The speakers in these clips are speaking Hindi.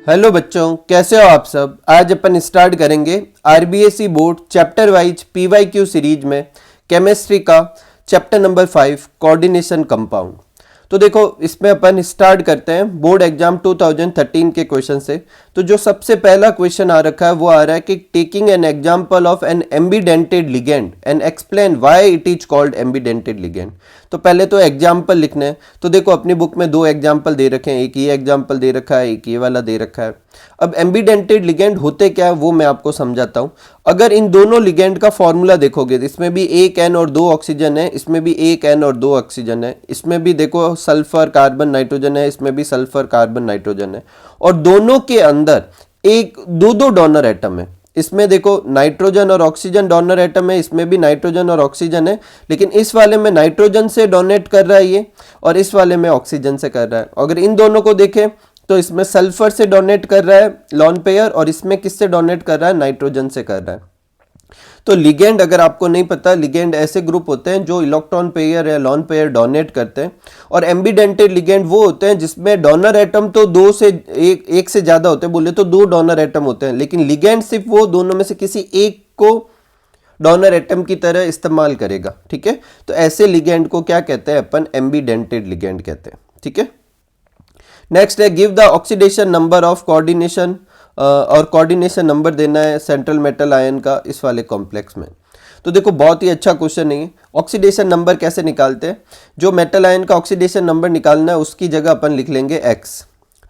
हेलो बच्चों, कैसे हो आप सब। आज अपन स्टार्ट करेंगे RBSE board chapter wise PYQ series में केमिस्ट्री का चैप्टर नंबर 5 कोऑर्डिनेशन कंपाउंड। तो देखो, इसमें अपन स्टार्ट करते हैं बोर्ड एग्जाम 2013 के क्वेश्चन से। तो जो सबसे पहला क्वेश्चन आ रखा है वो आ रहा है कि taking an example of an ambidentate ligand and explain why it is called ambidentate ligand. तो पहले तो एग्जाम्पल लिखने हैं। तो देखो, अपनी बुक में दो एग्जाम्पल दे रखे हैं, एक ये एग्जाम्पल दे रखा है, एक ये वाला दे रखा है। अब एम्बीडेंटेड लिगेंड होते क्या है वो मैं आपको समझाता हूं। अगर इन दोनों लिगेंड का फॉर्मूला देखोगे, इसमें भी एक एन और दो ऑक्सीजन है, इसमें भी एक एन और दो ऑक्सीजन है, इसमें भी देखो सल्फर कार्बन नाइट्रोजन है, इसमें भी सल्फर कार्बन नाइट्रोजन है, और दोनों के अंदर एक दो दो डोनर एटम है। इसमें देखो नाइट्रोजन और ऑक्सीजन डोनर एटम है, इसमें भी नाइट्रोजन और ऑक्सीजन है, लेकिन इस वाले में नाइट्रोजन से डोनेट कर रहा है ये, और इस वाले में ऑक्सीजन से कर रहा है। अगर इन दोनों को देखें तो इसमें सल्फर से डोनेट कर रहा है लॉन पेयर, और इसमें किससे डोनेट कर रहा है, नाइट्रोजन से कर रहा है। तो लिगेंड अगर आपको नहीं पता, लिगेंड ऐसे ग्रुप होते हैं जो इलेक्ट्रॉन पेयर या लॉन पेयर डोनेट करते हैं, और एम्बीडेंटेड लिगेंड वो होते हैं जिसमें डोनर एटम तो दो से एक से ज्यादा होते हैं, बोले तो दो डोनर एटम होते हैं, लेकिन लिगेंड सिर्फ वो दोनों में से किसी एक को डोनर एटम की तरह इस्तेमाल करेगा। ठीक है, तो ऐसे लिगेंड को क्या कहते हैं अपन, एम्बीडेंटेड लिगेंड कहते हैं। ठीक है, नेक्स्ट है give the oxidation number of coordination, और कोऑर्डिनेशन नंबर देना है सेंट्रल मेटल आयन का इस वाले कॉम्प्लेक्स में। तो देखो, बहुत ही अच्छा क्वेश्चन है। ऑक्सीडेशन नंबर कैसे निकालते हैं, जो मेटल आयन का ऑक्सीडेशन नंबर निकालना है उसकी जगह अपन लिख लेंगे x।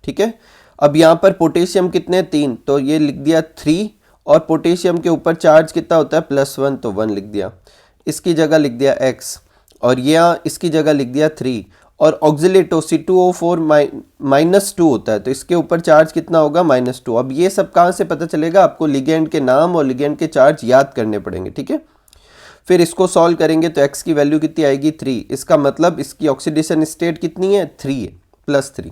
ठीक है, अब यहाँ पर पोटेशियम कितने, 3, तो ये लिख दिया 3, और पोटेशियम के ऊपर चार्ज कितना होता है, +1, तो 1 लिख दिया, इसकी जगह लिख दिया x, और यहाँ इसकी जगह लिख दिया 3, और ऑक्सिलेटो C2O4 -2 होता है, तो इसके ऊपर चार्ज कितना होगा, -2। अब ये सब कहाँ से पता चलेगा आपको, लिगेंड के नाम और लिगेंड के चार्ज याद करने पड़ेंगे। ठीक है, फिर इसको सॉल्व करेंगे तो x की वैल्यू कितनी आएगी, 3। इसका मतलब इसकी ऑक्सीडेशन स्टेट कितनी है, 3 है, +3।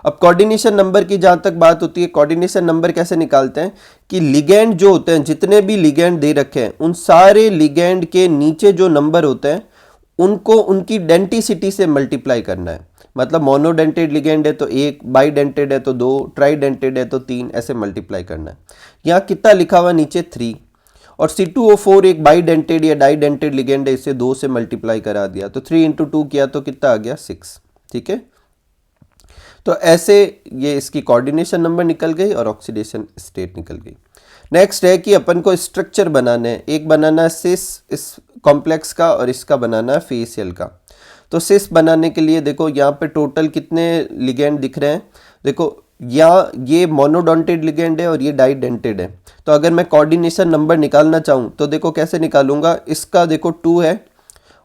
अब कोऑर्डिनेशन नंबर की जहाँ तक बात होती है, कोऑर्डिनेशन नंबर कैसे निकालते हैं कि लिगेंड जो होते हैं, जितने भी लिगेंड दे रखे हैं, उन सारे लिगेंड के नीचे जो नंबर होते हैं उनको उनकी डेंटिसिटी से मल्टीप्लाई करना है। मतलब मोनोडेंटेड लिगेंड है तो 1, बाईडेंटेड है तो 2, ट्राईडेंटेड है तो 3, ऐसे मल्टीप्लाई करना है। यहाँ कितना लिखा हुआ नीचे, 3, और C2O4 एक बाईडेंटेड या डाईडेंटेड लिगेंड है, इसे 2 से मल्टीप्लाई करा दिया, तो 3 × 2 किया तो कितना आ गया, 6। ठीक है, तो ऐसे ये इसकी कोऑर्डिनेशन नंबर निकल गई और ऑक्सीडेशन स्टेट निकल गई। नेक्स्ट है कि अपन को स्ट्रक्चर बनाना है, एक बनाना है सिस इस कॉम्प्लेक्स का, और इसका बनाना है फेसियल का। तो सिस बनाने के लिए देखो यहाँ पे टोटल कितने लिगेंड दिख रहे हैं, देखो यहाँ ये मोनोडेंटेड लिगेंड है और ये डाईडेंटेड है। तो अगर मैं कोऑर्डिनेशन नंबर निकालना चाहूँ तो देखो कैसे निकालूंगा, इसका देखो 2 है,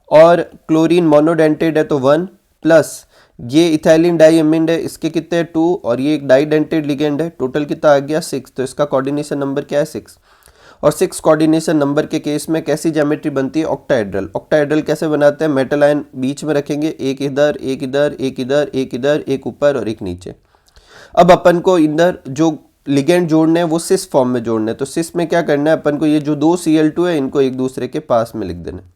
और क्लोरीन मोनोडेंटेड है तो 1, प्लस ये इथाइलिन डाइअमीन है, इसके कितने 2, और ये एक डाईडेंटेड लिगेंड है, टोटल कितना आ गया 6। तो इसका कोऑर्डिनेशन नंबर क्या है, 6। और 6 कोऑर्डिनेशन नंबर के केस में कैसी ज्योमेट्री बनती है, ऑक्टाहेड्रल। ऑक्टाहेड्रल कैसे बनाते हैं, मेटल आयन बीच में रखेंगे, एक इधर, एक इधर, एक इधर, एक इधर, एक ऊपर और एक नीचे। अब अपन को इधर जो लिगेंड जोड़ने हैं वो सिस फॉर्म में जोड़ने हैं। तो सिस में क्या करना है अपन को, ये जो 2 Cl2 है इनको एक दूसरे के पास में लिख देना,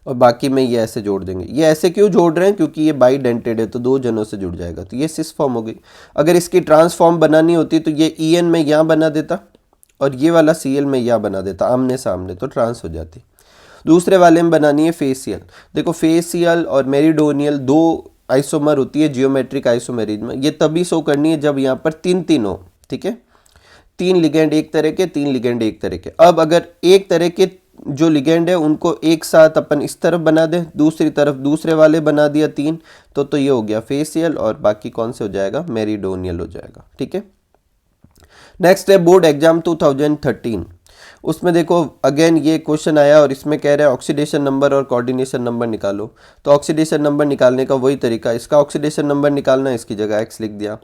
और बाकी में ये ऐसे जोड़ देंगे। ये ऐसे क्यों जोड़ रहे हैं, क्योंकि ये बाईडेंटेड है तो 2 जनों से जुड़ जाएगा, तो ये सिस फॉर्म हो गई। अगर इसकी ट्रांसफॉर्म बनानी होती तो ये En में यहाँ बना देता, और ये वाला Cl में यहाँ बना देता आमने सामने, तो ट्रांस हो जाती। दूसरे वाले में बनानी है फेसियल। देखो फेसियल और मेरिडोनियल 2 आइसोमर होती है जियोमेट्रिक आइसोमेरिज्म में, ये तभी शो करनी है जब यहाँ पर 3 हो। ठीक है, 3 लिगेंड एक तरह के, 3 लिगेंड एक तरह के। अब अगर एक तरह के जो लिगेंड है उनको एक साथ अपन इस तरफ बना दें, दूसरी तरफ दूसरे वाले बना दिया 3, तो ये हो गया फेसियल, और बाकी कौन से हो जाएगा, मेरिडोनियल हो जाएगा। ठीक है, नेक्स्ट है बोर्ड एग्जाम 2013। उसमें देखो अगेन ये क्वेश्चन आया, और इसमें कह रहा है ऑक्सीडेशन नंबर और कोऑर्डिनेशन नंबर निकालो। तो ऑक्सीडेशन नंबर निकालने का वही तरीका, इसका ऑक्सीडेशन नंबर निकालना है, इसकी जगह x लिख दिया।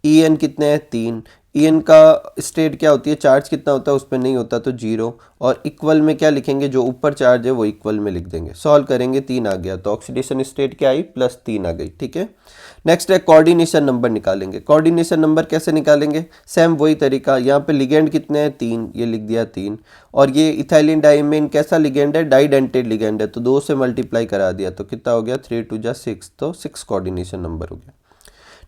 En कितने हैं, 3। En का स्टेट क्या होती है, चार्ज कितना होता है, उस पर नहीं होता तो 0, और इक्वल में क्या लिखेंगे, जो ऊपर चार्ज है वो इक्वल में लिख देंगे। सॉल्व करेंगे, 3 आ गया, तो ऑक्सीडेशन स्टेट क्या आई, +3 आ गई। ठीक है, नेक्स्ट है कोऑर्डिनेशन नंबर निकालेंगे। कोऑर्डिनेशन नंबर कैसे निकालेंगे, सेम वही तरीका। यहाँ पे लिगेंड कितने हैं, 3, ये लिख दिया 3, और ये इथाइलिन डाइमीन कैसा लिगेंड है, डाईडेंटेड लिगेंड है, तो 2 से मल्टीप्लाई करा दिया, तो कितना हो गया, 3 × 2 = 6, तो 6 कोऑर्डिनेशन नंबर हो गया।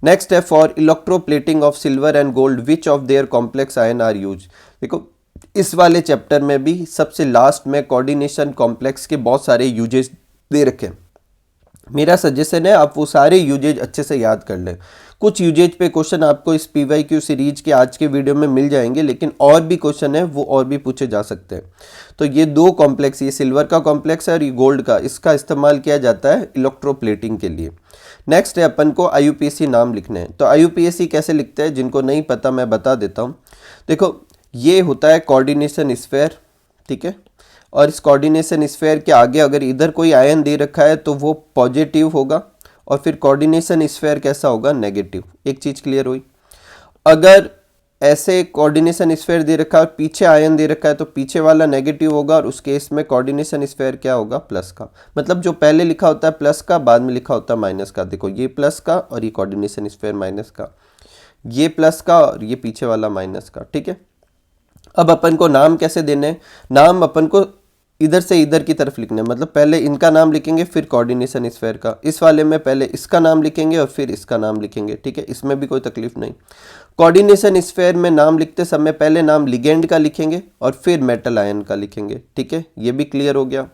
नेक्स्ट है for electroplating of silver and gold which of their complex ion are use. देखो इस वाले चैप्टर में भी सबसे लास्ट में कोऑर्डिनेशन कॉम्प्लेक्स के बहुत सारे यूजेस दे रखे हैं। मेरा सजेशन है आप वो सारे यूजेज अच्छे से याद कर लें। कुछ यूजेज पे क्वेश्चन आपको इस PYQ सीरीज के आज के वीडियो में मिल जाएंगे, लेकिन और भी क्वेश्चन है वो और भी पूछे जा सकते हैं। तो ये दो कॉम्प्लेक्स, ये सिल्वर का कॉम्प्लेक्स है और ये गोल्ड का, इसका इस्तेमाल किया जाता है इलेक्ट्रोप्लेटिंग के लिए। नेक्स्ट है अपन को IUPAC नाम लिखने हैं। तो IUPAC कैसे लिखते हैं, जिनको नहीं पता मैं बता देता हूँ। देखो ये होता है कोऑर्डिनेशन स्फीयर, ठीक है, और इस कोऑर्डिनेशन स्फीयर के आगे अगर इधर कोई आयन दे रखा है तो वो पॉजिटिव होगा, और फिर कोऑर्डिनेशन स्फीयर कैसा होगा, नेगेटिव। एक चीज़ क्लियर हुई। अगर ऐसे कोऑर्डिनेशन स्फीयर दे रखा है और पीछे आयन दे रखा है तो पीछे वाला नेगेटिव होगा, और उस केस में कोऑर्डिनेशन स्फीयर क्या होगा, प्लस का। मतलब जो पहले लिखा होता है प्लस का, बाद में लिखा होता है माइनस का। देखो ये प्लस का और ये कोऑर्डिनेशन स्फीयर माइनस का, ये प्लस का और ये पीछे वाला माइनस का, ठीक है। अब अपन को नाम कैसे देने हैं, नाम अपन को इधर से इधर की तरफ लिखना है। मतलब पहले इनका नाम लिखेंगे फिर कोऑर्डिनेशन स्फीयर का। इस वाले में पहले इसका नाम लिखेंगे और फिर इसका नाम लिखेंगे, ठीक है, इसमें भी कोई तकलीफ नहीं। कोऑर्डिनेशन स्फीयर में नाम लिखते समय पहले नाम लिगेंड का लिखेंगे और फिर मेटल आयन का लिखेंगे, ठीक है, ये भी क्लियर हो गया।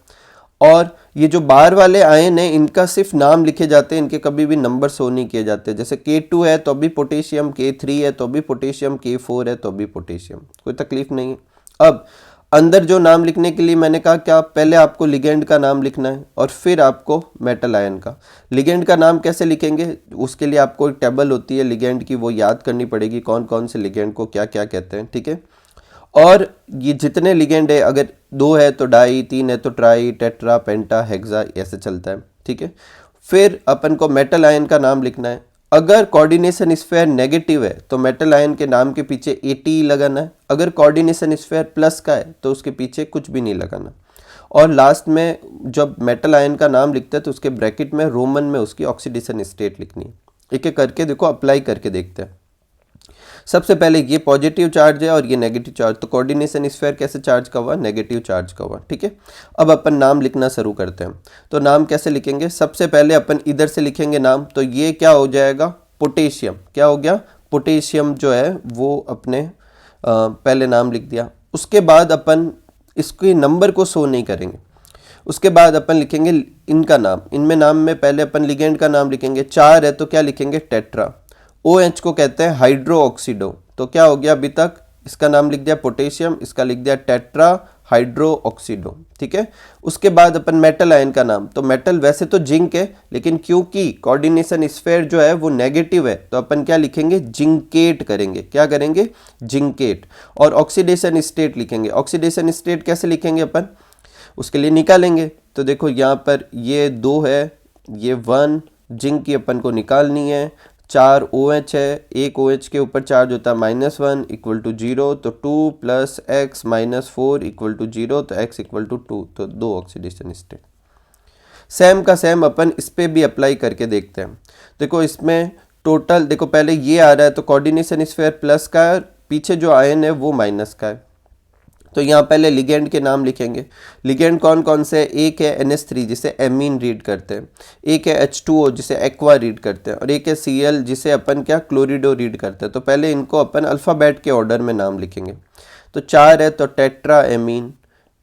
और ये जो बाहर वाले आयन हैं इनका सिर्फ नाम लिखे जाते हैं, इनके कभी भी नंबर शो नहीं किए जाते। जैसे K2 है तो भी पोटेशियम, K3 है तो भी पोटेशियम, K4 है तो भी पोटेशियम, कोई तकलीफ नहीं है। अब अंदर जो नाम लिखने के लिए मैंने कहा क्या, पहले आपको लिगेंड का नाम लिखना है और फिर आपको मेटल आयन का। लिगेंड का नाम कैसे लिखेंगे, उसके लिए आपको एक टेबल होती है लिगेंड की, वो याद करनी पड़ेगी कौन कौन से लिगेंड को क्या क्या कहते हैं, ठीक है। और ये जितने लिगेंड है, अगर 2 है तो डाई, 3 है तो ट्राई, टेट्रा, पेंटा, हेक्सा, ऐसे चलता है, ठीक है। फिर अपन को मेटल आयन का नाम लिखना है। अगर कोऑर्डिनेशन स्फीयर नेगेटिव है तो मेटल आयन के नाम के पीछे ATE लगाना है। अगर कोऑर्डिनेशन स्फीयर प्लस का है तो उसके पीछे कुछ भी नहीं लगाना। और लास्ट में जब मेटल आयन का नाम लिखते हैं तो उसके ब्रैकेट में रोमन में उसकी ऑक्सीडेशन स्टेट लिखनी है। एक एक करके देखो, अप्लाई करके देखते हैं। सबसे पहले ये पॉजिटिव चार्ज है और ये नेगेटिव चार्ज, तो कोऑर्डिनेशन स्फीयर कैसे चार्ज का हुआ, नेगेटिव चार्ज का हुआ, ठीक है। अब अपन नाम लिखना शुरू करते हैं। तो नाम कैसे लिखेंगे, सबसे पहले अपन इधर से लिखेंगे नाम। तो ये क्या हो जाएगा, पोटेशियम। क्या हो गया, पोटेशियम जो है वो अपने पहले नाम लिख दिया। उसके बाद अपन इसके नंबर को शो नहीं करेंगे। उसके बाद अपन लिखेंगे इनका नाम। इनमें नाम में पहले अपन लिगेंड का नाम लिखेंगे। 4 है तो क्या लिखेंगे, टेट्रा। OH को कहते हैं हाइड्रो ऑक्सीडो। तो क्या हो गया, अभी तक इसका नाम लिख दिया पोटेशियम, इसका लिख दिया टेट्रा हाइड्रो ऑक्सीडो, ठीक है। उसके बाद अपन मेटल आयन का नाम। तो मेटल वैसे तो जिंक है, लेकिन क्योंकि कोऑर्डिनेशन स्फीयर जो है वो नेगेटिव है तो अपन क्या लिखेंगे, जिंकेट करेंगे। क्या करेंगे, जिंकेट। और ऑक्सीडेशन स्टेट लिखेंगे। ऑक्सीडेशन स्टेट कैसे लिखेंगे अपन, उसके लिए निकालेंगे। तो देखो यहाँ पर ये 2 है, ये 1, जिंक की अपन को निकालनी है। 4 OH है, एक OH के ऊपर चार्ज होता है -1 इक्वल टू 0, तो 2 + x - 4 इक्वल टू 0, तो x इक्वल टू 2, तो 2 ऑक्सीडेशन स्टेट। सेम का सेम अपन इस पर भी अप्लाई करके देखते हैं। देखो इसमें टोटल, देखो पहले ये आ रहा है तो कोऑर्डिनेशन स्फीयर प्लस का है, पीछे जो आयन है वो माइनस का है। तो यहाँ पहले लिगेंड के नाम लिखेंगे। लिगेंड कौन कौन से, एक है NH3 जिसे एमीन रीड करते हैं, एक है H2O जिसे एक्वा रीड करते हैं, और एक है Cl जिसे अपन क्या, क्लोरिडो रीड करते हैं। तो पहले इनको अपन अल्फ़ाबेट के ऑर्डर में नाम लिखेंगे। तो 4 है तो टेट्रा एमीन,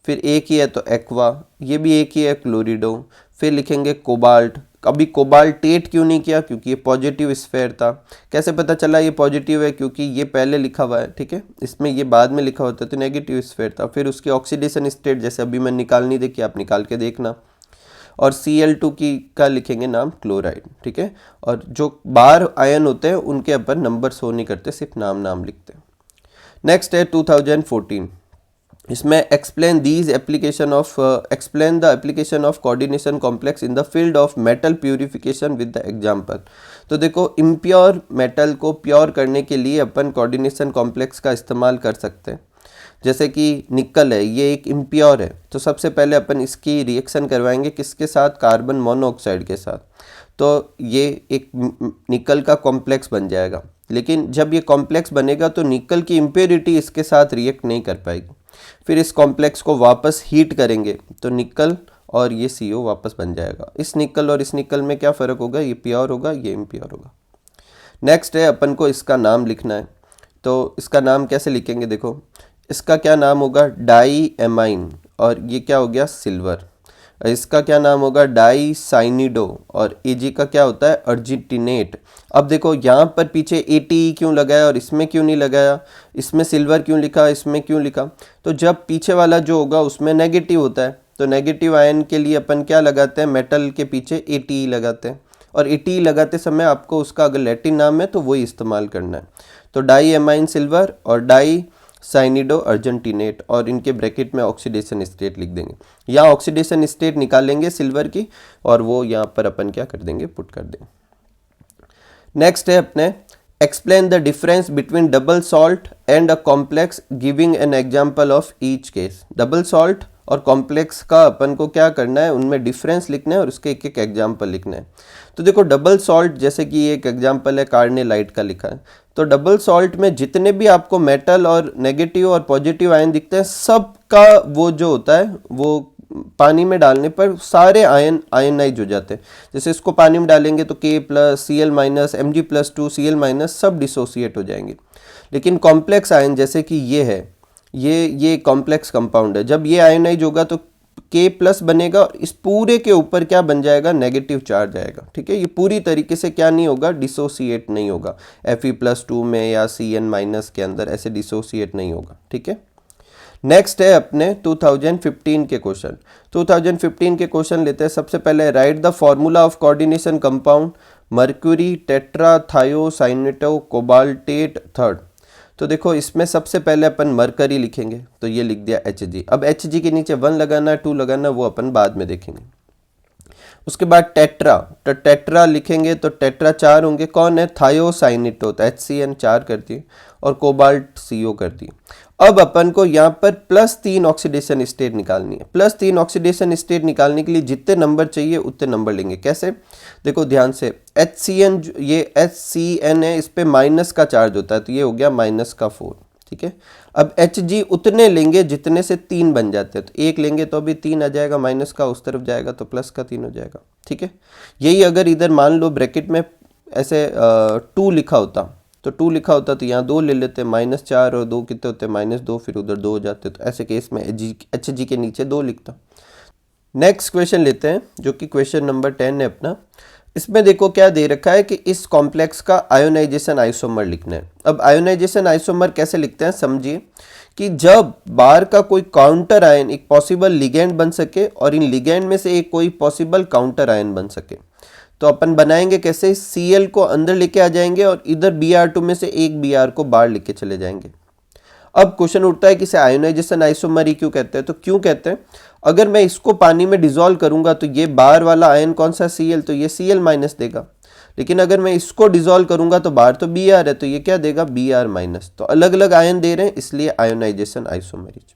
फिर एक ही है तो एक्वा, ये भी एक ही है क्लोरिडो। फिर लिखेंगे कोबाल्ट। अभी कोबाल्टेट क्यों नहीं किया, क्योंकि ये पॉजिटिव स्फीयर था। कैसे पता चला ये पॉजिटिव है, क्योंकि ये पहले लिखा हुआ है, ठीक है, इसमें ये बाद में लिखा होता है तो नेगेटिव स्फीयर था। फिर उसकी ऑक्सीडेशन स्टेट जैसे अभी मैं निकालनी देखी, आप निकाल के देखना। और Cl2 की का लिखेंगे नाम क्लोराइड, ठीक है। और जो बाहर आयन होते हैं उनके अपन नंबर शो नहीं करते, सिर्फ नाम लिखते हैं। नेक्स्ट है 2014, इसमें explain the application of coordination complex in the field of metal purification with the example. तो देखो इम्प्योर मेटल को प्योर करने के लिए अपन कोऑर्डिनेशन कॉम्प्लेक्स का इस्तेमाल कर सकते हैं। जैसे कि निकल है, ये एक इम्प्योर है, तो सबसे पहले अपन इसकी रिएक्शन करवाएंगे किसके साथ, कार्बन मोनोऑक्साइड के साथ। तो ये एक निकल का कॉम्प्लेक्स बन जाएगा। लेकिन जब ये कॉम्प्लेक्स बनेगा तो निकल की इम्प्योरिटी इसके साथ रिएक्ट नहीं कर पाएगी। फिर इस कॉम्प्लेक्स को वापस हीट करेंगे तो निकल और ये CO वापस बन जाएगा। इस निकल और इस निकल में क्या फ़र्क होगा, ये प्योर होगा, ये इम्प्योर होगा। नेक्स्ट है अपन को इसका नाम लिखना है। तो इसका नाम कैसे लिखेंगे, देखो इसका क्या नाम होगा, डाई एमाइन, और ये क्या हो गया, सिल्वर। इसका क्या नाम होगा, डाई साइनिडो, और एजी का क्या होता है, अर्जिटिनेट। अब देखो यहाँ पर पीछे एटी क्यों लगाया और इसमें क्यों नहीं लगाया, इसमें सिल्वर क्यों लिखा, इसमें क्यों लिखा, तो जब पीछे वाला जो होगा उसमें नेगेटिव होता है, तो नेगेटिव आयन के लिए अपन क्या लगाते हैं, मेटल के पीछे एटी लगाते हैं, और एटी लगाते समय आपको उसका अगर लैटिन नाम है तो वही इस्तेमाल करना है। तो डाई एमाइन सिल्वर और डाई साइनिडो अर्जेंटिनेट, और इनके ब्रैकेट में ऑक्सीडेशन स्टेट लिख देंगे। यहाँ ऑक्सीडेशन स्टेट निकालेंगे सिल्वर की, और वो यहाँ पर अपन क्या कर देंगे, पुट कर देंगे। नेक्स्ट है अपने explain the difference between double salt and a complex giving an example of each case. Double salt और कॉम्प्लेक्स का अपन को क्या करना है, उनमें डिफरेंस लिखना है और उसके एक एक एग्जाम्पल लिखना है। तो देखो डबल सॉल्ट, जैसे कि ये एक एग्जाम्पल है कार्नेलाइट का लिखा है, तो डबल सॉल्ट में जितने भी आपको मेटल और नेगेटिव और पॉजिटिव आयन दिखते हैं, सब का वो जो होता है वो पानी में डालने पर सारे आयन आयनाइज हो जाते हैं। जैसे इसको पानी में डालेंगे तो K plus Cl minus Mg+2 Cl minus सब डिसोसिएट हो जाएंगे। लेकिन कॉम्प्लेक्स आयन जैसे कि ये है, ये कॉम्प्लेक्स कंपाउंड है, जब ये आयनाइज होगा तो K प्लस बनेगा और इस पूरे के ऊपर क्या बन जाएगा, नेगेटिव चार्ज आएगा। ठीक है, ये पूरी तरीके से क्या नहीं होगा, डिसोसिएट नहीं होगा, Fe+2 में या Cn माइनस के अंदर ऐसे डिसोसिएट नहीं होगा। ठीक है, नेक्स्ट है अपने 2015 के क्वेश्चन। 2015 के क्वेश्चन लेते हैं। सबसे पहले right the formula of coordination compound mercury tetra thiocyanato cobaltate third. तो देखो इसमें सबसे पहले अपन मरकरी लिखेंगे, तो ये लिख दिया Hg। अब Hg के नीचे 1 लगाना है, 2 लगाना है, वो अपन बाद में देखेंगे। उसके बाद टेट्रा, तो टेट्रा लिखेंगे तो टेट्रा 4 होंगे, कौन है, थायोसाइनेटो, तो HCN 4 कर दिए, और कोबाल्ट CO कर दिए। अब अपन को यहाँ पर +3 ऑक्सीडेशन स्टेट निकालनी है। +3 ऑक्सीडेशन स्टेट निकालने के लिए जितने नंबर चाहिए उतने नंबर लेंगे। कैसे, देखो ध्यान से, HCN, ये HCN है, इस पे माइनस का चार्ज होता है, तो ये हो गया -4। ठीक है, अब Hg उतने लेंगे जितने से 3 बन जाते हैं, तो 1 लेंगे तो अभी 3 आ जाएगा, माइनस का उस तरफ जाएगा तो प्लस का 3 हो जाएगा। ठीक है, यही अगर इधर मान लो ब्रैकेट में ऐसे 2 लिखा होता, तो 2 लिखा होता तो यहाँ 2 ले लेते, -4 और 2 कितने होते, -2, फिर उधर 2 हो जाते, तो ऐसे केस में Hg के नीचे 2 लिखता। नेक्स्ट क्वेश्चन लेते हैं, जो कि क्वेश्चन नंबर 10 है अपना। इसमें देखो क्या दे रखा है कि इस कॉम्प्लेक्स का आयोनाइजेशन आइसोमर लिखना है। अब आयोनाइजेशन आइसोमर कैसे लिखते हैं, समझिए कि जब बार का कोई काउंटर आयन एक पॉसिबल लिगेंड बन सके और इन लिगेंड में से एक कोई पॉसिबल काउंटर आयन बन सके, तो अपन बनाएंगे कैसे, Cl को अंदर लेके आ जाएंगे और इधर Br2 में से एक Br को बाहर लेके चले जाएंगे। अब क्वेश्चन उठता है कि इसे आयोनाइजेशन आइसोमर ही क्यों कहते हैं, तो क्यों कहते हैं, अगर मैं इसको पानी में डिसॉल्व करूंगा तो ये बाहर वाला आयन कौन सा, Cl, तो ये Cl माइनस देगा। लेकिन अगर मैं इसको डिसॉल्व करूंगा तो बाहर तो Br है, तो ये क्या देगा, Br माइनस। तो अलग अलग आयन दे रहे हैं, इसलिए आयोनाइजेशन आइसोमरेज।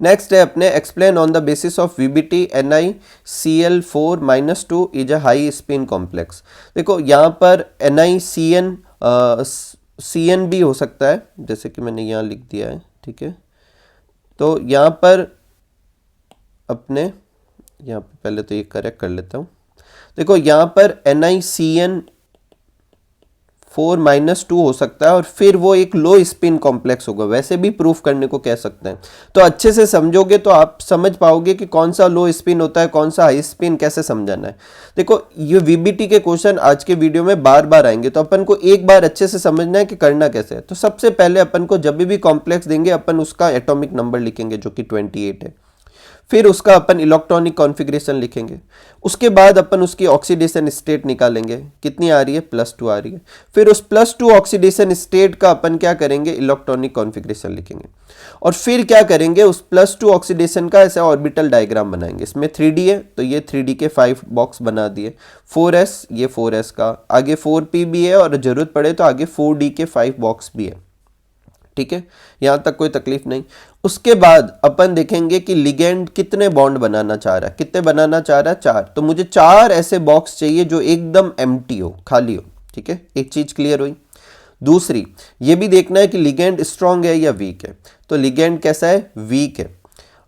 नेक्स्ट है अपने explain on the basis of VBT NiCl4-2 is a high spin complex. देखो यहाँ पर NiCN CN भी हो सकता है, जैसे कि मैंने यहाँ लिख दिया है। ठीक है, तो यहाँ पर अपने यहाँ पर पहले तो ये करेक्ट कर लेता हूँ। देखो यहाँ पर NiCN4-2 हो सकता है और फिर वो एक लो स्पिन कॉम्प्लेक्स होगा, वैसे भी प्रूफ करने को कह सकते हैं। तो अच्छे से समझोगे तो आप समझ पाओगे कि कौन सा लो स्पिन होता है, कौन सा हाई स्पिन, कैसे समझाना है। देखो ये VBT के क्वेश्चन आज के वीडियो में बार बार आएंगे, तो अपन को एक बार अच्छे से समझना है कि करना कैसे है। तो सबसे पहले अपन को जब भी कॉम्प्लेक्स देंगे अपन उसका एटॉमिक नंबर लिखेंगे जो कि 28 है, फिर उसका अपन इलेक्ट्रॉनिक कॉन्फ़िगरेशन लिखेंगे, उसके बाद अपन उसकी ऑक्सीडेशन स्टेट निकालेंगे, कितनी आ रही है, +2 आ रही है। फिर उस +2 ऑक्सीडेशन स्टेट का अपन क्या करेंगे, इलेक्ट्रॉनिक कॉन्फ़िगरेशन लिखेंगे, और फिर क्या करेंगे, उस +2 ऑक्सीडेशन का ऐसा ऑर्बिटल डायग्राम बनाएंगे। इसमें 3D है तो ये 3D के 5 बॉक्स बना दिए, 4s ये 4s का, आगे 4p भी है और जरूरत पड़े तो आगे 4d के 5 बॉक्स भी है। ठीक है, यहां तक कोई तकलीफ नहीं। उसके बाद अपन देखेंगे कि लिगेंड कितने बॉन्ड बनाना चाह रहा है, कितने बनाना चाह रहा है, 4। तो मुझे 4 ऐसे बॉक्स चाहिए जो एकदम एम्प्टी हो, खाली हो। ठीक है, एक चीज क्लियर हुई। दूसरी ये भी देखना है कि लिगेंड स्ट्रांग है या वीक है, तो लिगेंड कैसा है, वीक है।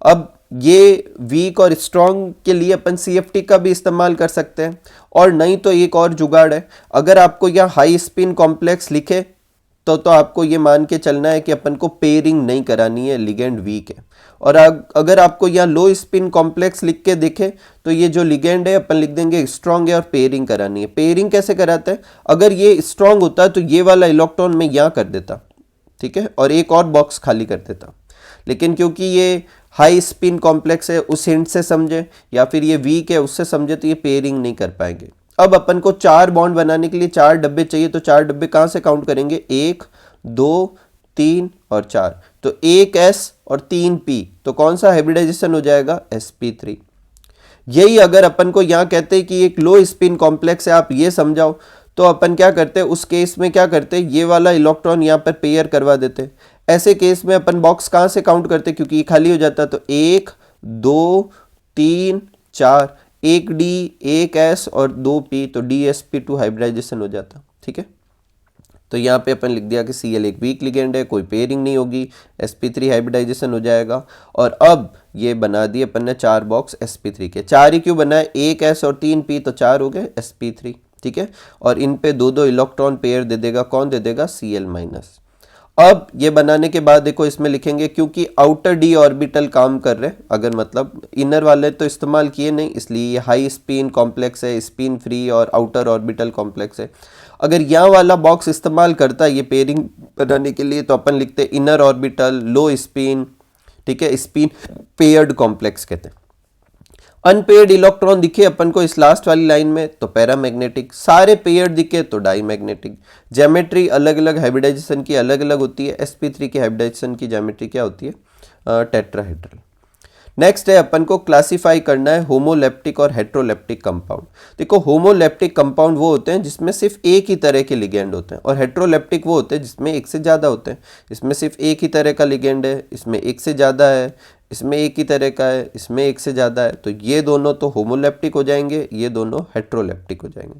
अब ये वीक और स्ट्रॉन्ग के लिए अपन CFT का भी इस्तेमाल कर सकते हैं, और नहीं तो एक और जुगाड़ है, अगर आपको यहाँ हाई स्पिन कॉम्प्लेक्स लिखे तो आपको ये मान के चलना है कि अपन को पेयरिंग नहीं करानी है, लिगेंड वीक है। और अगर आपको यहाँ लो स्पिन कॉम्प्लेक्स लिख के दिखे तो ये जो लिगेंड है अपन लिख देंगे स्ट्रॉन्ग है और पेयरिंग करानी है। पेयरिंग कैसे कराते हैं, अगर ये स्ट्रॉन्ग होता तो ये वाला इलेक्ट्रॉन मैं यहाँ कर देता, ठीक है, और एक और बॉक्स खाली कर देता, लेकिन क्योंकि ये हाई स्पिन कॉम्प्लेक्स है उस हिंट से समझे, या फिर ये वीक है उससे समझे, तो ये पेयरिंग नहीं कर पाएंगे। अब अपन को 4 बॉन्ड बनाने के लिए 4 डब्बे चाहिए, तो 4 डब्बे कहाँ से काउंट करेंगे, 1 2 3 और 4, तो 1 S और 3 P, तो कौन सा हाइब्रिडाइजेशन हो जाएगा, sp3। यही अगर अपन को यहाँ कहते हैं कि एक लो स्पिन कॉम्प्लेक्स है, आप ये समझाओ, तो अपन क्या करते हैं उस केस में, क्या करते हैं ये वाला इलेक्ट्रॉन यहाँ पर पेयर करवा देते। ऐसे केस में अपन बॉक्स कहाँ से काउंट करते, क्योंकि ये खाली हो जाता, तो 1 2 3 4, 1 D 1 S और 2 P, तो DsP2 हाइब्रिडाइजेशन हो जाता, ठीक है। तो यहाँ पे अपन लिख दिया कि Cl एक वीक लिगेंड है, कोई पेयरिंग नहीं होगी, sp3 हाइब्रिडाइजेशन हो जाएगा। और अब ये बना दिए अपन ने 4 बॉक्स sp3 के। 4 ही क्यों बनाए, 1 S और 3 P, तो 4 हो गए sp3, ठीक है। और इन पे 2 इलेक्ट्रॉन पेयर दे देगा, कौन दे देगा, Cl-। अब ये बनाने के बाद देखो इसमें लिखेंगे, क्योंकि आउटर डी ऑर्बिटल काम कर रहे, अगर मतलब इनर वाले तो इस्तेमाल किए नहीं, इसलिए ये हाई स्पिन कॉम्प्लेक्स है, स्पिन फ्री और आउटर ऑर्बिटल कॉम्प्लेक्स है। अगर यहाँ वाला बॉक्स इस्तेमाल करता है ये पेयरिंग बनाने के लिए, तो अपन लिखते हैं इनर ऑर्बिटल लो स्पिन, ठीक है, स्पिन पेयर्ड कॉम्प्लेक्स कहते हैं। अनपेयर्ड इलेक्ट्रॉन दिखे अपन को इस लास्ट वाली लाइन में तो पैरामैग्नेटिक, सारे पेयर्ड दिखे तो डाईमैग्नेटिक। ज्योमेट्री अलग अलग हाइब्रिडाइजेशन की अलग अलग होती है, sp3 की हाइब्रिडाइजेशन की ज्योमेट्री क्या होती है, टेट्राहेड्रल। नेक्स्ट है अपन को क्लासिफाई करना है होमोलेप्टिक और हेट्रोलेप्टिक कंपाउंड। देखो होमोलेप्टिक कंपाउंड वो होते हैं जिसमें सिर्फ एक ही तरह के लिगेंड होते हैं, और हेट्रोलेप्टिक वो होते हैं जिसमें एक से ज़्यादा होते हैं। इसमें सिर्फ एक ही तरह का लिगेंड है, इसमें एक से ज़्यादा है, इसमें एक ही तरह का है, इसमें एक से ज़्यादा है, तो ये दोनों तो होमोलेप्टिक हो जाएंगे, ये दोनों हेट्रोलेप्टिक हो जाएंगे।